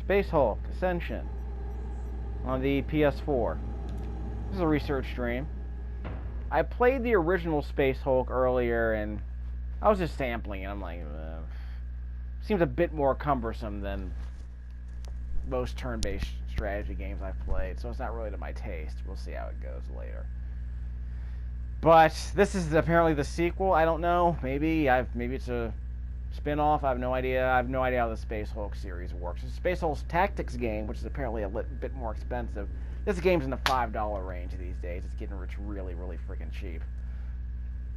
Space Hulk Ascension on the PS4. This is a research stream. I played the original Space Hulk earlier, and I was just sampling it. I'm like, seems a bit more cumbersome than most turn-based strategy games I've played, so it's not really to my taste. We'll see how it goes later. But this is apparently the sequel. I don't know. Maybe it's a spin-off. I have no idea. I have no idea how the Space Hulk series works. It's Space Hulk's Tactics game, which is apparently a bit more expensive. This game's in the $5 range these days. It's getting rich really, really freaking cheap.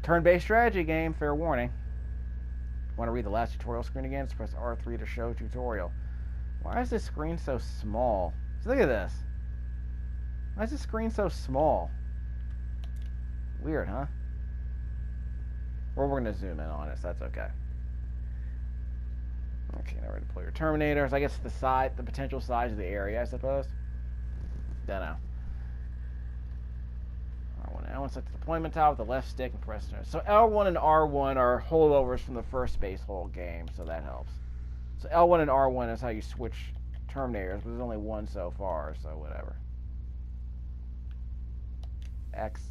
Turn-based strategy game, fair warning. Want to read the last tutorial screen again? Just press R3 to show tutorial. Why is this screen so small? So look at this. Why is this screen so small? Weird, huh? Or we're going to zoom in on it, so that's okay. Okay, now we're going to deploy your Terminators. I guess the potential size of the area, I suppose. Don't know. R1 select the deployment tile with the left stick and press enter. So L1 and R1 are holdovers from the first Space Hulk game, so that helps. So L1 and R1 is how you switch Terminators, but there's only one so far, so whatever. X.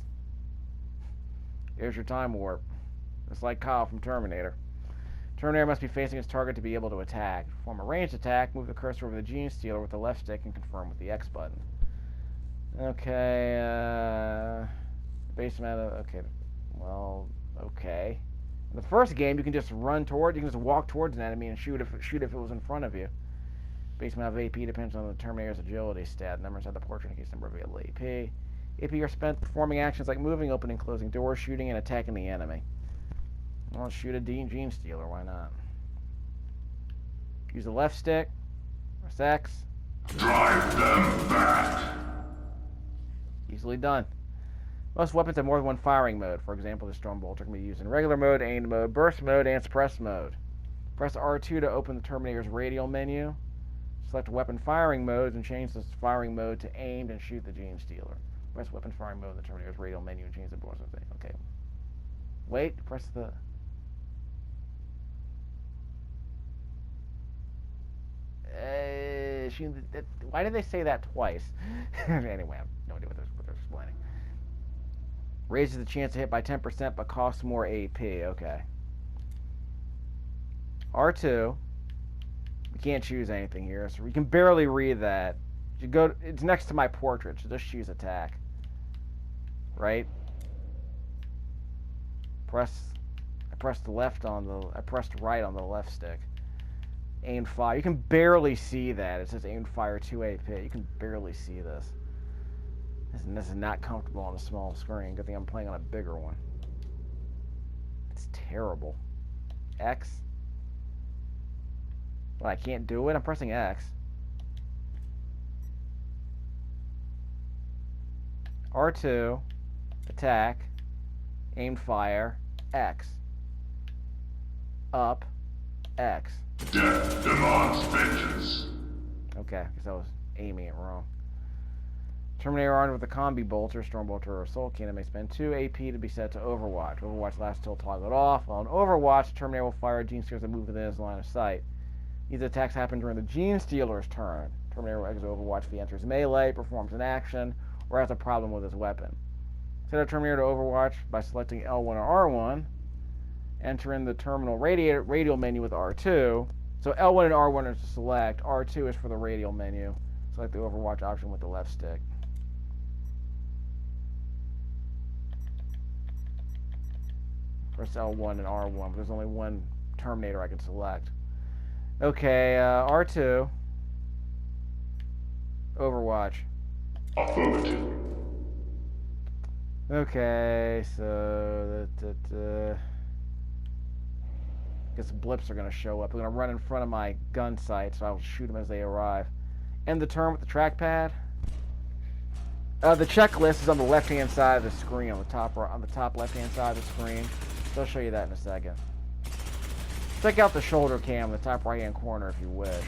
Here's your time warp. It's like Kyle from Terminator. Terminator must be facing its target to be able to attack. To perform a ranged attack, move the cursor over the Gene Stealer with the left stick and confirm with the X button. Okay, base meta, okay, well, okay. In the first game, you can just run toward, you can just walk towards an enemy and shoot if it was in front of you. Base amount of AP depends on the Terminator's agility stat. Number inside the portrait indicates number of available AP. AP are spent performing actions like moving, opening, closing doors, shooting, and attacking the enemy. Well, let's shoot a Gene Stealer, why not? Use the left stick, press X. Drive them back! Easily done. Most weapons have more than one firing mode. For example, the Stormbolter can be used in regular mode, aimed mode, burst mode, and suppress mode. Press R2 to open the Terminator's radial menu. Select weapon firing modes and change the firing mode to aimed and shoot the Gene Stealer. Press weapon firing mode in the Terminator's radial menu and change the burst mode. Okay. Wait, press the... why did they say that twice? Anyway, I have no idea what they're explaining. Raises the chance to hit by 10%, but costs more AP. Okay. R2. We can't choose anything here, so we can barely read that. It's next to my portrait, so just choose attack. Right? I pressed right on the left stick. Aim fire. You can barely see that. It says aim fire 2 AP. You can barely see this. This is not comfortable on a small screen. Good thing I'm playing on a bigger one. It's terrible. X. Well, I can't do it. I'm pressing X. R2. Attack. Aim fire. X. Up. X. Death demands vengeance. Okay, I guess I was aiming it wrong. Terminator armed with a combi bolter, Stormbolter, or Soul Cannon may spend 2 AP to be set to Overwatch. Overwatch lasts till toggled off. While in Overwatch, Terminator will fire Gene Stealers that move within his line of sight. These attacks happen during the Gene Stealer's turn. Terminator will exit Overwatch if he enters melee, performs an action, or has a problem with his weapon. Set a Terminator to Overwatch by selecting L1 or R1. Enter in the terminal radial menu with R2. So L1 and R1 are to select. R2 is for the radial menu. Select the Overwatch option with the left stick. Press L1 and R1, but there's only one Terminator I can select. Okay, R2. Overwatch. Affirmative. Okay, so I guess blips are going to show up. They're going to run in front of my gun sight, so I'll shoot them as they arrive. End the turn with the trackpad. The checklist is on the left-hand side of the screen, on the top left-hand side of the screen. So I'll show you that in a second. Check out the shoulder cam in the top right-hand corner if you wish.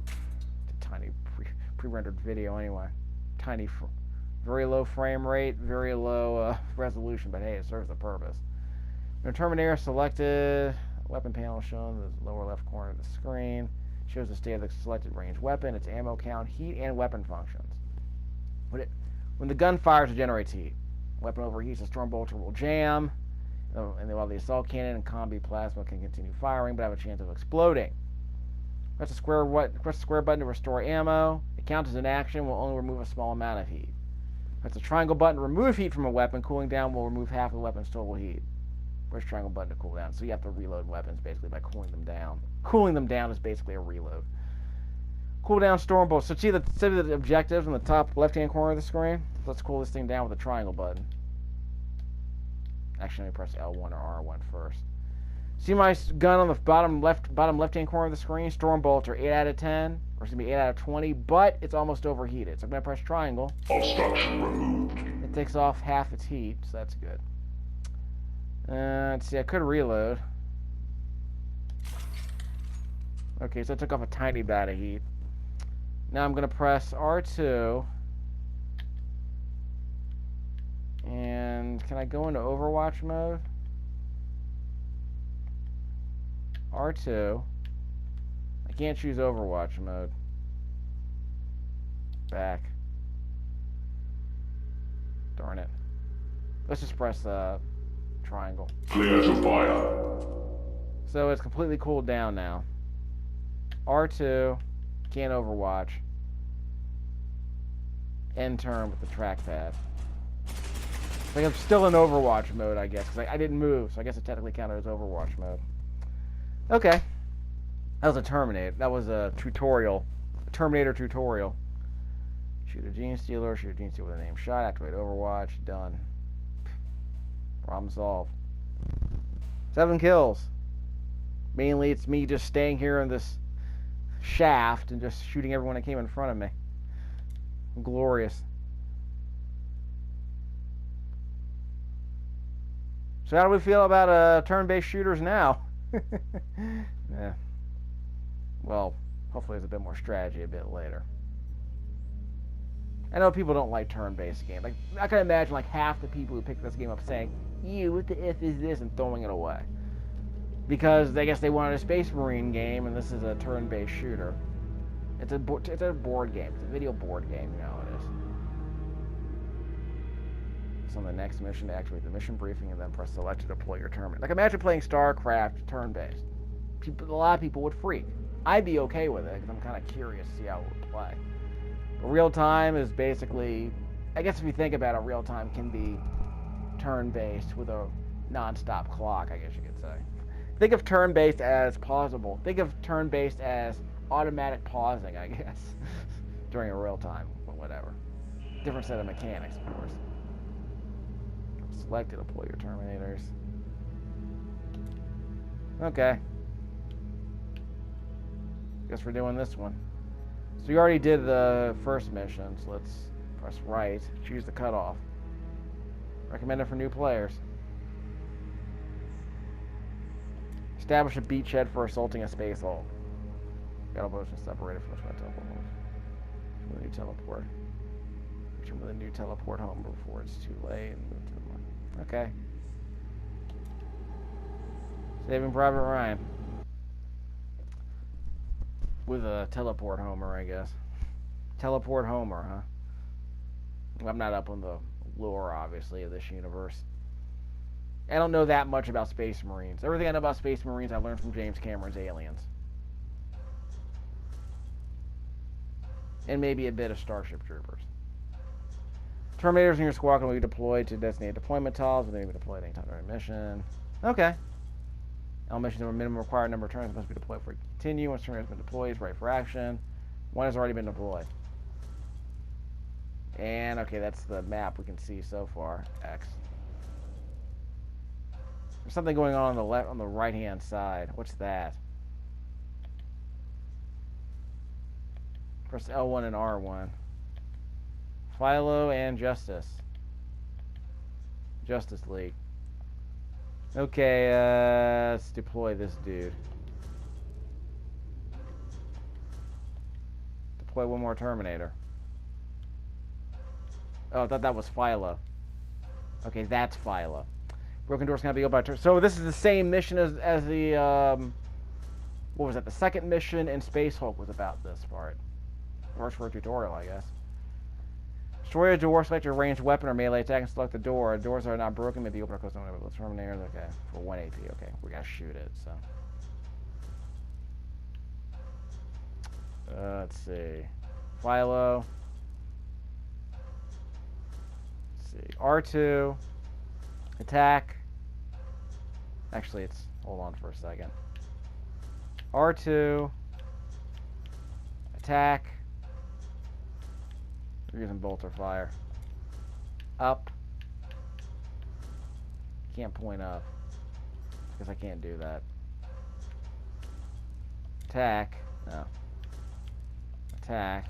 It's a tiny pre-rendered video anyway. Tiny, very low frame rate, very low resolution, but hey, it serves the purpose. When Terminator selected, weapon panel shown in the lower left corner of the screen. Shows the state of the selected ranged weapon, its ammo count, heat, and weapon functions. When the gun fires, it generates heat. Weapon overheats, the storm bolter will jam, and while the assault cannon and combi plasma can continue firing, but have a chance of exploding. Press the square button to restore ammo. It counts as an action, will only remove a small amount of heat. Press the triangle button to remove heat from a weapon. Cooling down will remove half of the weapon's total heat. Press triangle button to cool down. So you have to reload weapons basically by cooling them down. Cooling them down is basically a reload. Cool down storm bolt. So see the objectives in the top left-hand corner of the screen? Let's cool this thing down with the triangle button. Actually, let me press L1 or R1 first. See my gun on the bottom left-hand corner of the screen? Storm bolter, 8 out of 10, or it's going to be 8 out of 20, but it's almost overheated. So I'm going to press triangle. Obstruction removed. It takes off half its heat, so that's good. Let's see, I could reload. Okay, so I took off a tiny bit of heat. Now I'm going to press R2. And can I go into Overwatch mode? R2. I can't choose Overwatch mode. Back. Darn it. Let's just press triangle. Clear to fire. So it's completely cooled down now. R2. Can't Overwatch. End turn with the trackpad. Like I'm still in Overwatch mode, I guess, because I didn't move, so I guess it technically counted as Overwatch mode. Okay. That was a Terminator. That was a tutorial. A Terminator tutorial. Shoot a Gene Stealer, shoot a Gene Stealer with a name shot, activate Overwatch, done. Problem solved. 7 kills. Mainly it's me just staying here in this shaft and just shooting everyone that came in front of me. Glorious. So how do we feel about turn-based shooters now? Yeah. Well, hopefully there's a bit more strategy a bit later. I know people don't like turn-based games. Like I can imagine like half the people who pick this game up saying, "Ew, what the F is this?" and throwing it away. Because I guess they wanted a Space Marine game, and this is a turn-based shooter. It's a board game. It's a video board game, you know how it is. So on the next mission, to activate the mission briefing, and then press select to deploy your terminal. Like imagine playing StarCraft turn-based. A lot of people would freak. I'd be okay with it because I'm kind of curious to see how it would play. But real time is basically, I guess if you think about it, real time can be turn-based with a non-stop clock, I guess you could say. Think of turn-based as pausable. Think of turn-based as automatic pausing, I guess, during a real time, but whatever. Different set of mechanics, of course. Select to deploy your Terminators. Okay. Guess we're doing this one. So you already did the first mission, so let's press right, choose the cutoff. Recommended for new players. Establish a beachhead for assaulting a space hull. Battle motion separated from the teleport. From the new teleport. Return to the new teleport home before it's too late. And move to the one. Okay. Saving Private Ryan. With a teleport homer, I guess. Teleport homer, huh? I'm not up on the lore, obviously, of this universe. I don't know that much about Space Marines. Everything I know about Space Marines I learned from James Cameron's Aliens. And maybe a bit of Starship Troopers. Terminators in your squad can be deployed to designated deployment tiles, but they can be deployed anytime during a mission. Okay. All missions have a minimum required number of turns must be deployed for continue. Once turn has been deployed, it's ready for action. One has already been deployed. And okay, that's the map we can see so far. X. There's something going on the left, on the right-hand side. What's that? Press L1 and R1. Philo and Justice. Justice League. Okay, let's deploy this dude. Deploy one more Terminator. Oh, I thought that was Philo. Okay, that's Philo. Broken doors cannot be opened by turn. So this is the same mission as the what was that? The second mission in Space Hulk was about this part. First for a tutorial, I guess. Destroy a door, select your ranged weapon or melee attack, and select the door. Doors are not broken, maybe open or close. Let's from there. Okay, for 1 AP. Okay, we gotta shoot it. So let's see. Philo. Let's see. R2. Attack. Actually, it's... Hold on for a second. R2. Attack. We're using bolter fire. Up. Can't point up. Because I can't do that. Attack. No. Attack.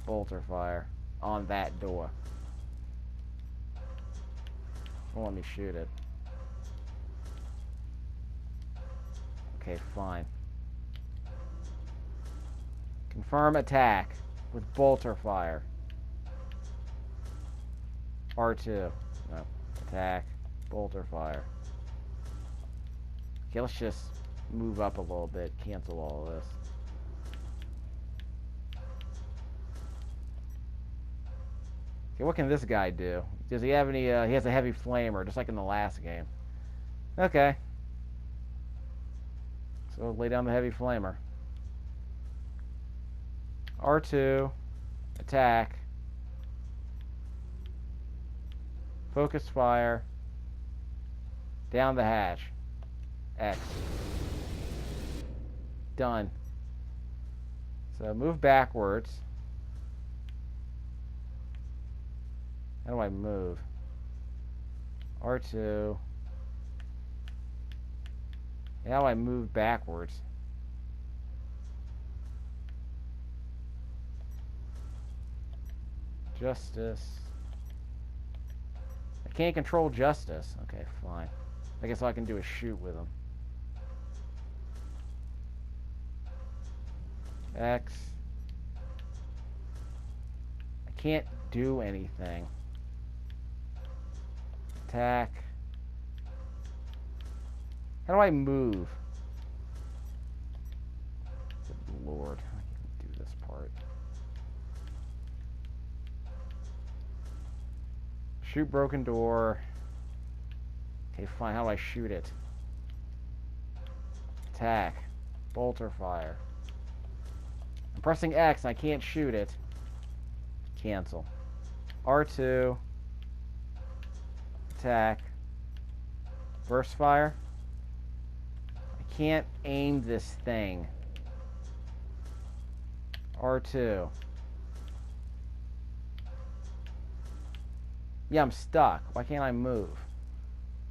Bolter fire. On that door. Won't let me shoot it. Okay, fine. Confirm attack with bolter fire. R2. No. Attack. Bolter fire. Okay, let's just move up a little bit. Cancel all of this. Okay, what can this guy do? Does he have any, he has a heavy flamer, just like in the last game. Okay. So lay down the heavy flamer. R2. Attack. Focus fire. Down the hatch. X. Done. So move backwards. How do I move? R2. How do I move backwards? Justice. I can't control Justice. Okay, fine. I guess all I can do is shoot with him. X. I can't do anything. Attack. How do I move? Good Lord. I can't do this part. Shoot broken door. Okay, fine. How do I shoot it? Attack. Bolter fire. I'm pressing X and I can't shoot it. Cancel. R2. Attack. Burst fire. I can't aim this thing. R2. Yeah, I'm stuck. Why can't I move?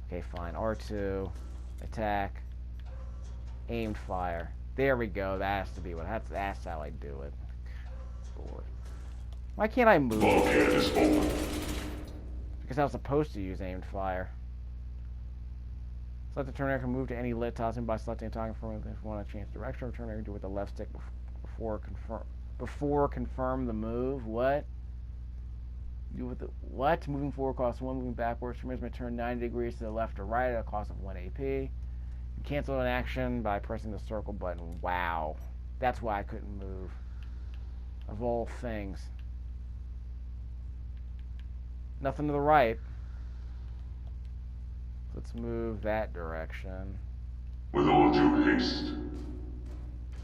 Okay, fine. R2. Attack. Aimed fire. There we go. That has to be what. That's how I do it. Lord. Why can't I move? Because I was supposed to use aimed fire. Select the turn can move to any lit tossing by selecting a target from if you want to change direction. Return can do it with the left stick before confirm the move. What? Do with the what? Moving forward costs 1. Moving backwards. May turn 90 degrees to the left or right at a cost of 1 AP. You cancel an action by pressing the circle button. Wow, that's why I couldn't move. Of all things. Nothing to the right. Let's move that direction. With all due haste.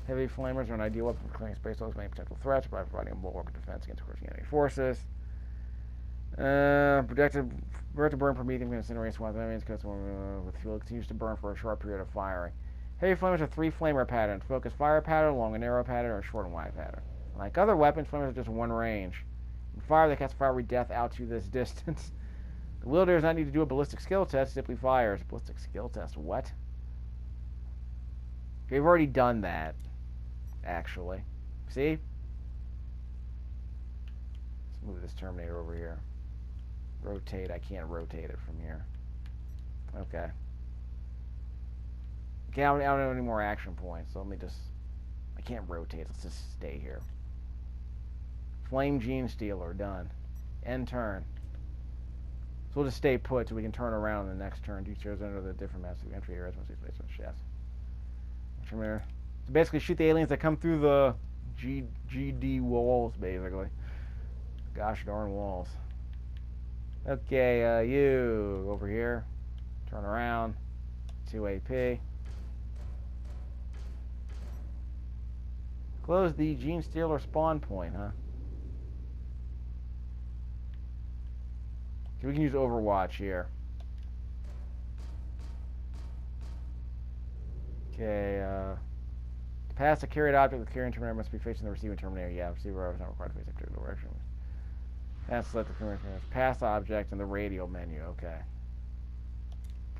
Heavy flamers are an ideal weapon for clearing space those many potential threats by providing a bulwark of defense against crushing enemy forces. Projected to burn Promethean incineration swamp enemies because with fuel continues to burn for a short period of firing. Heavy flamers are 3 flamer patterns: focus fire pattern, long and narrow pattern, or short and wide pattern. Like other weapons, flamers are just 1 range. In fire, they cast fiery death out to this distance. The wielder does not need to do a ballistic skill test, simply fires. Ballistic skill test, what? We've already done that, actually. See? Let's move this Terminator over here. Rotate, I can't rotate it from here. Okay. Okay, I don't have any more action points, so let me just... I can't rotate, let's just stay here. Flame Gene Stealer, done. End turn. So we'll just stay put so we can turn around in the next turn. 2 chairs under the different massive entry areas. 1 6 basement shafts. Terminator. So basically shoot the aliens that come through the GD walls, basically. Gosh darn walls. Okay, you over here. Turn around. 2 AP. Close the Gene Stealer spawn point, huh? Okay, we can use Overwatch here. Okay, to pass a carried object, the carrying Terminator must be facing the receiving Terminator. Yeah, receiver is not required to face a particular direction. And select the Terminator. Pass object in the radial menu. Okay.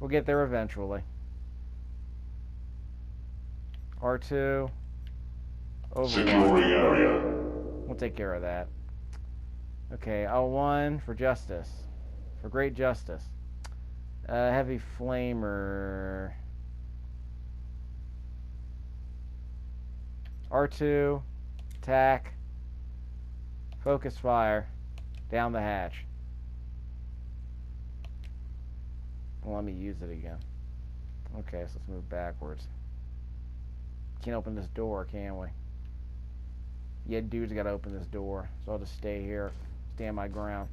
We'll get there eventually. R2. Securing area. We'll take care of that. Okay, L1 for justice. For great justice. Heavy flamer. R2. Attack. Focus fire. Down the hatch. Well, let me use it again. Okay, so let's move backwards. Can't open this door, can we? Yeah, dude's got to open this door. So I'll just stay here. Stand my ground.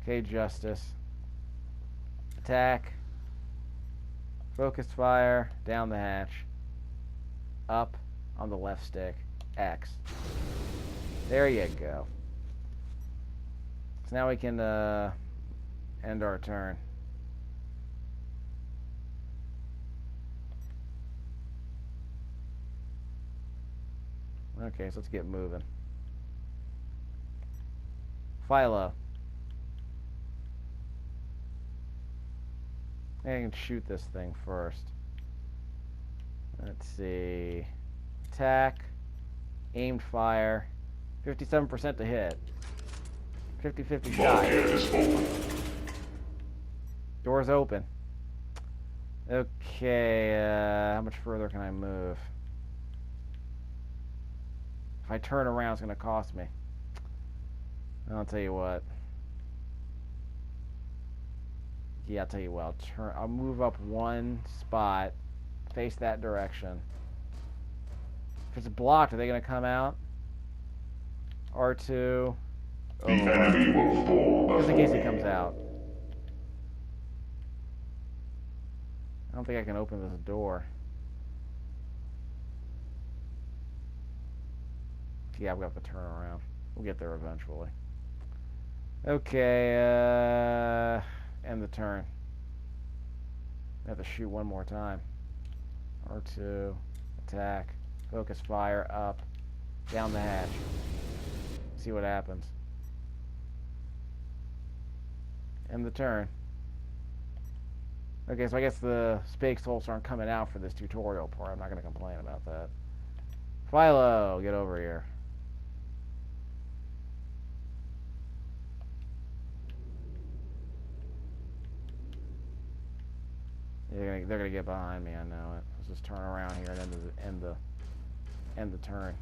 Okay, justice. Attack. Focus fire. Down the hatch. Up on the left stick. X. There you go. So now we can end our turn. Okay, so let's get moving. Philo. I can shoot this thing first. Let's see. Attack. Aimed fire. 57% to hit. 50-50 shot. Bulkhead is open. Door's open. Okay, how much further can I move? If I turn around, it's going to cost me. I'll tell you what. Yeah, I'll tell you what. I'll move up one spot. Face that direction. If it's blocked, are they going to come out? R2. The enemy will fall. Just in case he comes out. I don't think I can open this door. Yeah, we have to turn around. We'll get there eventually. Okay, end the turn. I have to shoot one more time. R2, attack, focus fire, up, down the hatch. See what happens. End the turn. Okay, so I guess the space holes aren't coming out for this tutorial part. I'm not going to complain about that. Philo, get over here. They're gonna get behind me. I know it. Let's just turn around here and end the turn.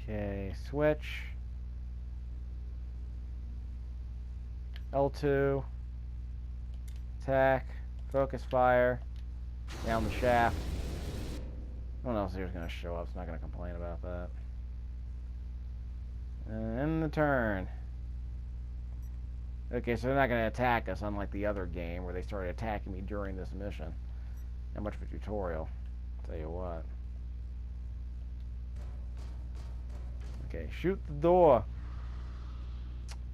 Okay, switch. L2. Attack. Focus fire. Down the shaft. No one else here is gonna show up, so I'm not gonna complain about that. And end the turn. Okay, so they're not going to attack us, unlike the other game where they started attacking me during this mission. Not much of a tutorial, I'll tell you what. Okay, shoot the door.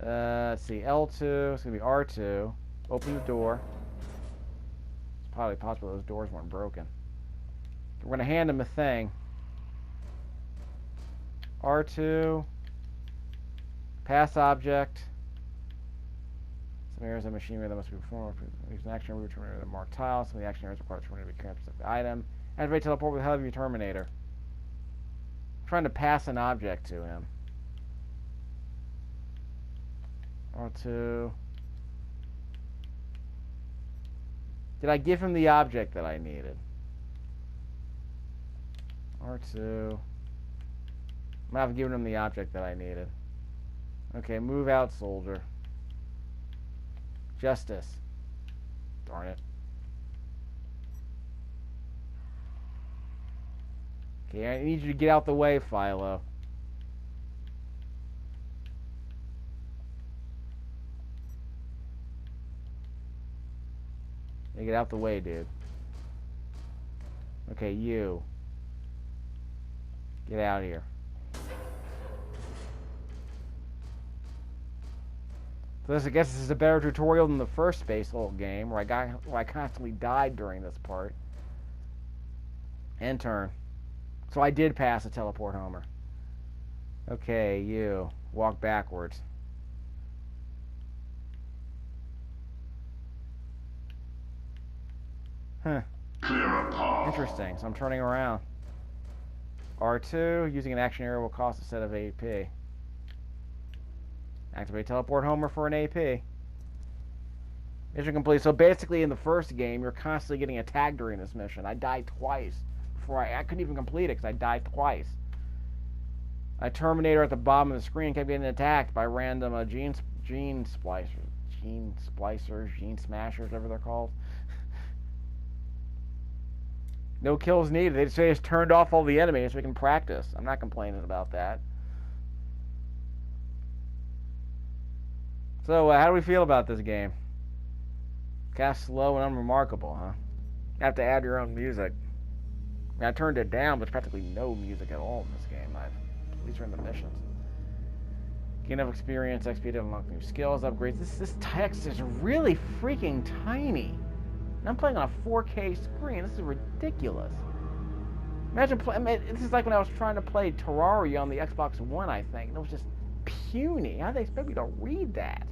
Let's see, L2, it's going to be R2. Open the door. It's probably possible those doors weren't broken. We're going to hand him a thing. R2. Pass object. Some areas of machinery that must be performed. Use an action area Terminator to mark tiles. Some of the action areas require Terminator to be carrying a specific item. Activate teleport with heavy Terminator. I'm trying to pass an object to him. R2. Did I give him the object that I needed? R2. I'm not giving him the object that I needed. Okay, move out, soldier. Justice. Darn it. Okay, I need you to get out the way, Philo. Yeah, get out the way, dude. Okay, you. Get out of here. So this, I guess this is a better tutorial than the first Space Hulk game, where I constantly died during this part. And turn. So I did pass a teleport homer. Okay, you. Walk backwards. Huh. Clear a path. Interesting. So I'm turning around. R2, using an action area will cost a set of AP. Activate teleport homer for an AP. Mission complete. So basically in the first game, you're constantly getting attacked during this mission. I died twice. Before I couldn't even complete it because I died twice. A Terminator at the bottom of the screen kept getting attacked by random gene splicers, gene smashers, whatever they're called. No kills needed. They just turned off all the enemies so we can practice. I'm not complaining about that. So, how do we feel about this game? Kind of slow and unremarkable, huh? You have to add your own music. I mean, I turned it down, but there's practically no music at all in this game. At least during the missions. Gain enough experience, XP to unlock new skills, upgrades. This text is really freaking tiny. And I'm playing on a 4K screen. This is ridiculous. Imagine this is like when I was trying to play Terraria on the Xbox One, I think. And it was just puny. How do they expect me to read that?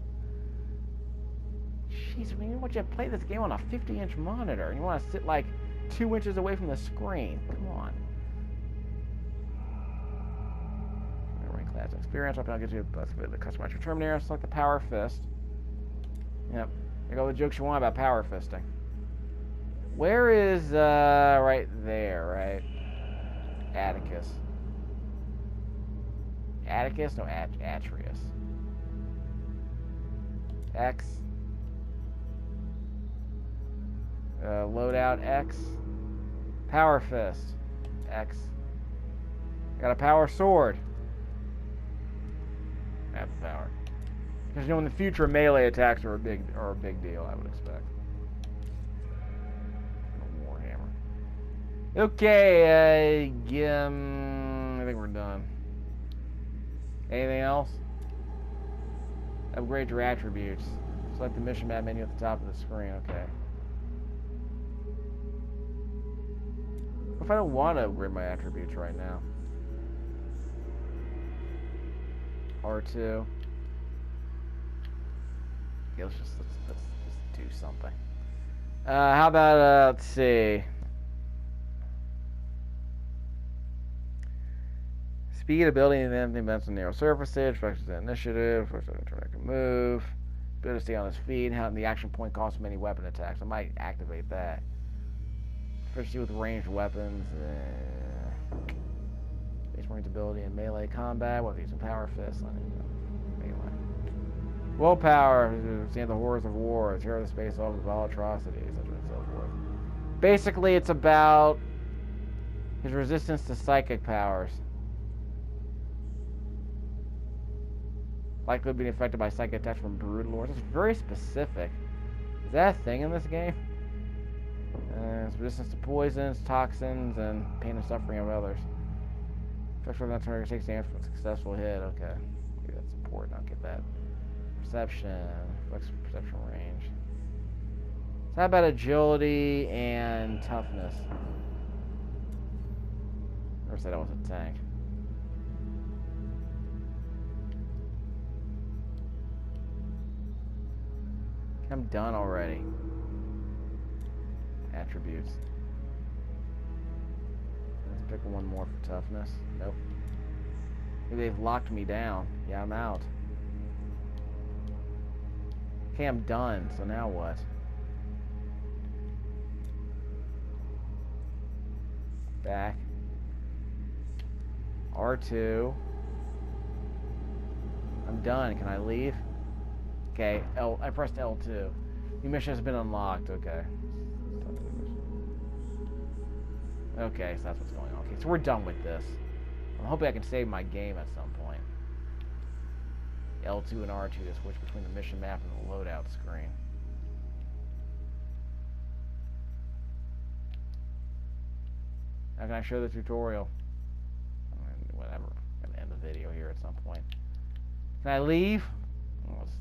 Jeez, I mean, you want you to play this game on a 50-inch monitor, and you want to sit like 2 inches away from the screen. Come on. Class experience. I'll get you the customize your Terminator. Select the Power Fist. Yep. There go the jokes you want about power fisting. Where is right there, right? Atticus. Atticus? No, Atreus. X. Loadout X. Power Fist. X. Got a power sword. That's power. Because in the future, melee attacks are a big deal, I would expect. Warhammer. Okay, I think we're done. Anything else? Upgrade your attributes. Select the mission map menu at the top of the screen. Okay. What if I don't want to upgrade my attributes right now? R2. Okay, let's just do something. How about let's see. Speed, ability, and anything events on narrow surfaces, fractions of initiative, can move, ability to stay on his feet, and how the action point costs many weapon attacks. I might activate that. Especially with ranged weapons. Base Marine's ability in melee combat, whether using power fists, melee. Willpower, stand the horrors of war, tear the space off with all atrocities, etc. and so forth. Basically, it's about his resistance to psychic powers. Likely being affected by psychic attacks from brood lords. It's very specific. Is that a thing in this game? It's resistance to poisons, toxins, and pain and suffering of others. Effectual that target takes damage from a successful hit. Okay. Maybe that's important. I'll get that. Perception. Flex perception range. So how about agility and toughness? Never said I was a tank. I'm done already. Attributes. Let's pick one more for toughness. Nope. Maybe they've locked me down. Yeah, I'm out. Okay, I'm done. So now what? Back. R2. I'm done. Can I leave? Okay, I pressed L2. New mission has been unlocked. Okay. Okay, so that's what's going on. Okay, so we're done with this. I'm hoping I can save my game at some point. L2 and R2 to switch between the mission map and the loadout screen. How can I show the tutorial? Whatever. I'm going to end the video here at some point. Can I leave? Oh, it's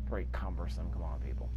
pretty cumbersome. Come on, people.